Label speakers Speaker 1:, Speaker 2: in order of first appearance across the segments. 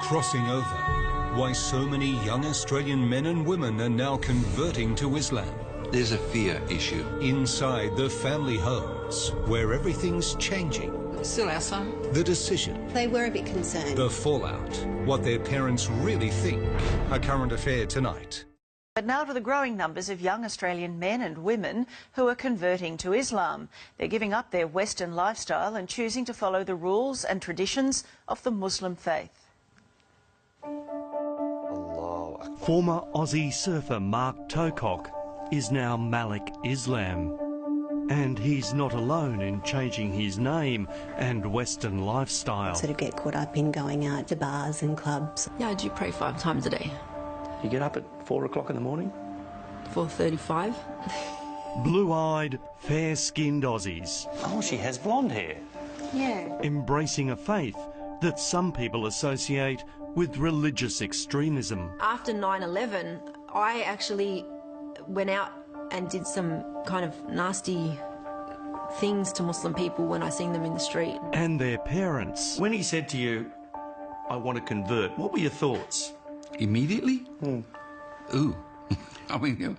Speaker 1: Crossing over. Why so many young Australian men and women are now converting to Islam.
Speaker 2: There's a fear issue.
Speaker 1: Inside the family homes, where everything's changing.
Speaker 3: Still our son.
Speaker 1: The decision.
Speaker 4: They were a bit concerned.
Speaker 1: The fallout. What their parents really think. A current affair tonight.
Speaker 5: But now to the growing numbers of young Australian men and women who are converting to Islam. They're giving up their Western lifestyle and choosing to follow the rules and traditions of the Muslim faith.
Speaker 6: Former Aussie surfer Mark Tocock is now Malik Islam. And he's not alone in changing his name and Western lifestyle.
Speaker 4: Sort of get caught up in going out to bars and clubs.
Speaker 3: Yeah, I do pray 5 times a day.
Speaker 7: You get up at 4 o'clock in the morning?
Speaker 3: 4:35.
Speaker 6: Blue-eyed, fair-skinned Aussies.
Speaker 7: Oh, she has blonde hair.
Speaker 4: Yeah.
Speaker 6: Embracing a faith that some people associate with religious extremism.
Speaker 3: After 9/11, I actually went out and did some kind of nasty things to Muslim people when I seen them in the street.
Speaker 6: And their parents.
Speaker 7: When he said to you, I want to convert, what were your thoughts?
Speaker 2: Immediately? Ooh. I mean,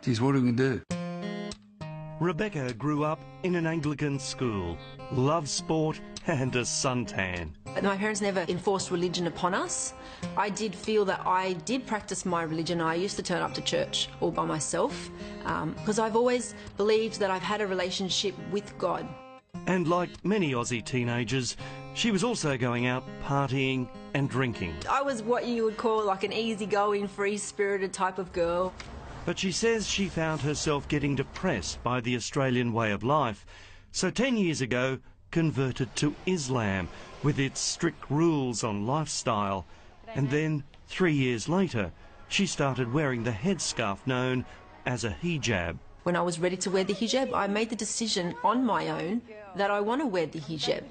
Speaker 2: geez, what are we going to do?
Speaker 6: Rebecca grew up in an Anglican school, loved sport and a suntan.
Speaker 3: My parents never enforced religion upon us. I did feel that I did practice my religion. I used to turn up to church all by myself because I've always believed that I've had a relationship with God.
Speaker 6: And like many Aussie teenagers, she was also going out partying and drinking.
Speaker 3: I was what you would call like an easygoing, free-spirited type of girl.
Speaker 6: But she says she found herself getting depressed by the Australian way of life. So 10 years ago, converted to Islam with its strict rules on lifestyle. And then 3 years later, she started wearing the headscarf known as a hijab.
Speaker 3: When I was ready to wear the hijab, I made the decision on my own that I want to wear the hijab.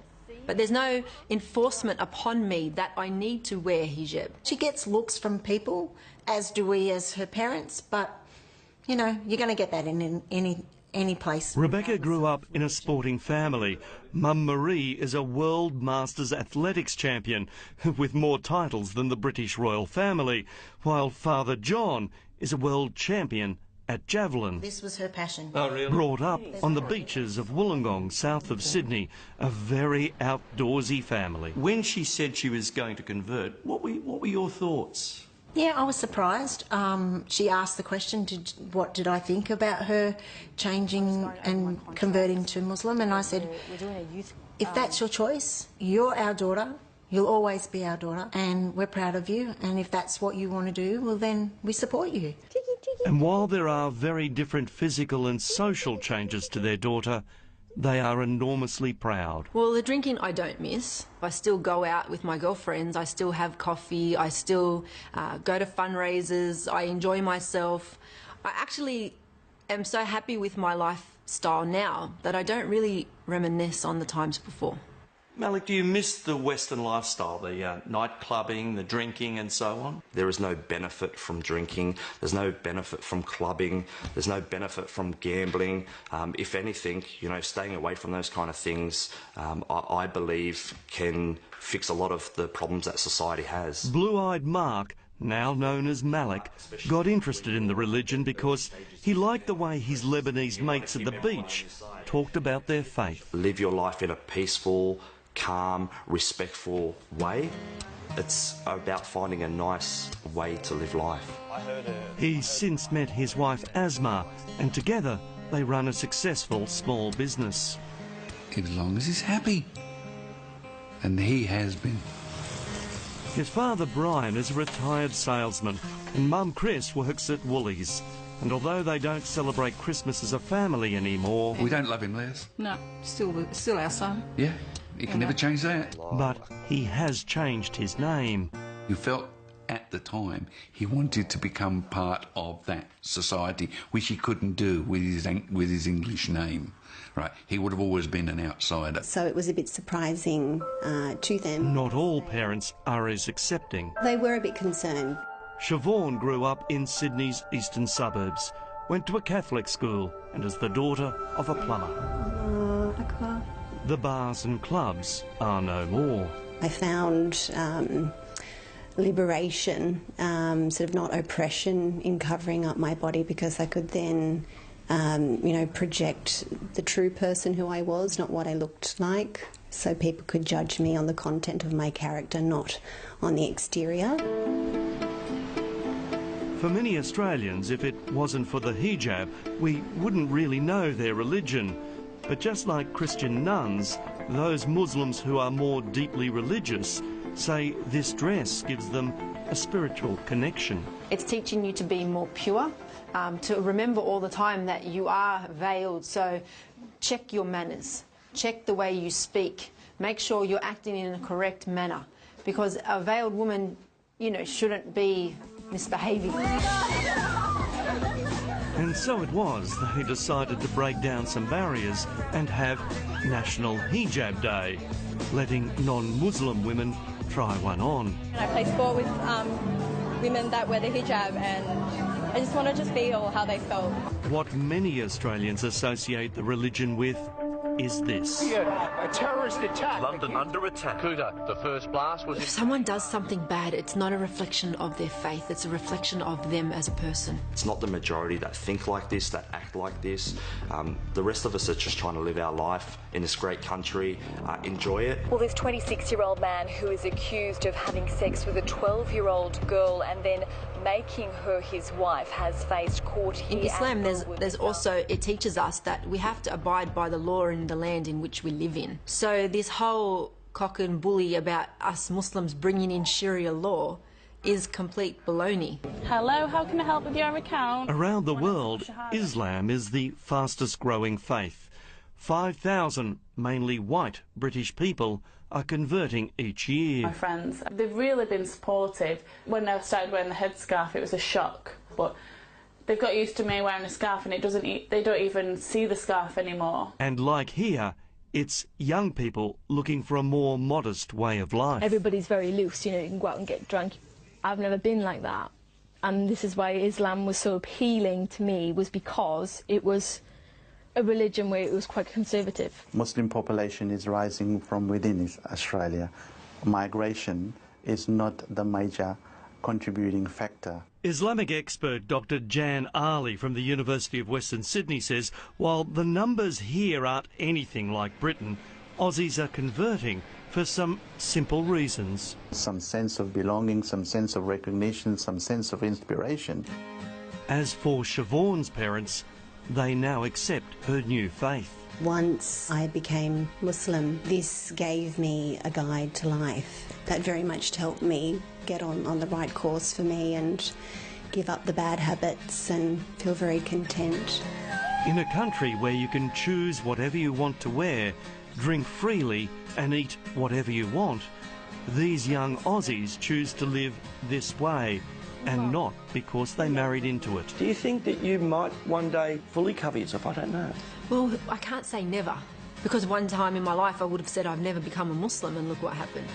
Speaker 3: But there's no enforcement upon me that I need to wear hijab.
Speaker 8: She gets looks from people, as do we as her parents, but, you know, you're going to get that in any place.
Speaker 6: Rebecca grew up in a sporting family. Mum Marie is a World Masters athletics champion with more titles than the British royal family, while Father John is a world champion at javelin.
Speaker 8: This was her passion.
Speaker 7: Oh, really?
Speaker 6: Brought up on the beaches of Wollongong, south of Sydney, a very outdoorsy family.
Speaker 7: When she said she was going to convert, what were your thoughts?
Speaker 8: Yeah, I was surprised. She asked the question, what did I think about her changing and converting to Muslim? And I said, if that's your choice, you're our daughter, you'll always be our daughter, and we're proud of you. And if that's what you want to do, well, then we support you.
Speaker 6: And while there are very different physical and social changes to their daughter, they are enormously proud.
Speaker 3: Well, the drinking I don't miss. I still go out with my girlfriends, I still have coffee, I still go to fundraisers, I enjoy myself. I actually am so happy with my lifestyle now that I don't really reminisce on the times before.
Speaker 7: Malik, do you miss the Western lifestyle, the night clubbing, the drinking and so on?
Speaker 9: There is no benefit from drinking, there's no benefit from clubbing, there's no benefit from gambling. If anything, you know, staying away from those kind of things, I believe can fix a lot of the problems that society has.
Speaker 6: Blue-eyed Mark, now known as Malik, got interested in the religion because he liked the way his Lebanese mates at the beach talked about their faith.
Speaker 9: Live your life in a peaceful, calm, respectful way. It's about finding a nice way to live life.
Speaker 6: He's since met his wife Asma, and together they run a successful small business.
Speaker 2: As long as he's happy. And he has been.
Speaker 6: His father Brian is a retired salesman, and Mum Chris works at Woolies. And although they don't celebrate Christmas as a family anymore...
Speaker 2: We don't love him, Les.
Speaker 3: No, still our son.
Speaker 2: Yeah, he can never change that.
Speaker 6: But he has changed his name.
Speaker 2: You felt at the time he wanted to become part of that society, which he couldn't do with his English name. Right, he would have always been an outsider.
Speaker 4: So it was a bit surprising to them.
Speaker 6: Not all parents are as accepting.
Speaker 4: They were a bit concerned.
Speaker 6: Siobhan grew up in Sydney's eastern suburbs, went to a Catholic school, and is the daughter of a plumber. The bars and clubs are no more.
Speaker 4: I found liberation, sort of not oppression in covering up my body, because I could then, you know, project the true person who I was, not what I looked like, so people could judge me on the content of my character, not on the exterior.
Speaker 6: For many Australians, if it wasn't for the hijab, we wouldn't really know their religion. But just like Christian nuns, those Muslims who are more deeply religious say this dress gives them a spiritual connection.
Speaker 3: It's teaching you to be more pure, to remember all the time that you are veiled, so check your manners, check the way you speak, make sure you're acting in a correct manner, because a veiled woman, you know, shouldn't be misbehaving.
Speaker 6: And so it was they decided to break down some barriers and have National Hijab Day, letting non-Muslim women try one on.
Speaker 10: I play sport with women that wear the hijab, and I just wanted to feel how they felt.
Speaker 6: What many Australians associate the religion with is this.
Speaker 11: A terrorist attack. London under attack. Kuta, the first blast was...
Speaker 3: If someone does something bad, it's not a reflection of their faith, it's a reflection of them as a person.
Speaker 9: It's not the majority that think like this, that act like this. The rest of us are just trying to live our life in this great country, enjoy it.
Speaker 12: Well, this 26-year-old man who is accused of having sex with a 12-year-old girl and then making her his wife has faced court here.
Speaker 3: In Islam, there's also, it teaches us that we have to abide by the law in the land in which we live in. So this whole cock and bully about us Muslims bringing in Sharia law is complete baloney.
Speaker 10: Hello, how can I help with your account?
Speaker 6: Around the world, Islam is the fastest growing faith. 5,000, mainly white British people, are converting each year.
Speaker 10: My friends, they've really been supportive. When I started wearing the headscarf, it was a shock, but they've got used to me wearing a scarf, and they don't even see the scarf anymore.
Speaker 6: And like here, it's young people looking for a more modest way of life.
Speaker 10: Everybody's very loose, you know, you can go out and get drunk. I've never been like that, and this is why Islam was so appealing to me, was because it was a religion where it was quite conservative.
Speaker 13: Muslim population is rising from within Australia. Migration is not the major contributing factor.
Speaker 6: Islamic expert Dr. Jan Ali from the University of Western Sydney says while the numbers here aren't anything like Britain, Aussies are converting for some simple reasons.
Speaker 13: Some sense of belonging, some sense of recognition, some sense of inspiration.
Speaker 6: As for Siobhan's parents, they now accept her new faith.
Speaker 4: Once I became Muslim, this gave me a guide to life. That very much helped me get on the right course for me and give up the bad habits and feel very content.
Speaker 6: In a country where you can choose whatever you want to wear, drink freely and eat whatever you want, these young Aussies choose to live this way, and not because they married into it.
Speaker 7: Do you think that you might one day fully cover yourself? I don't know.
Speaker 3: Well, I can't say never, because one time in my life I would have said I've never become a Muslim, and look what happened.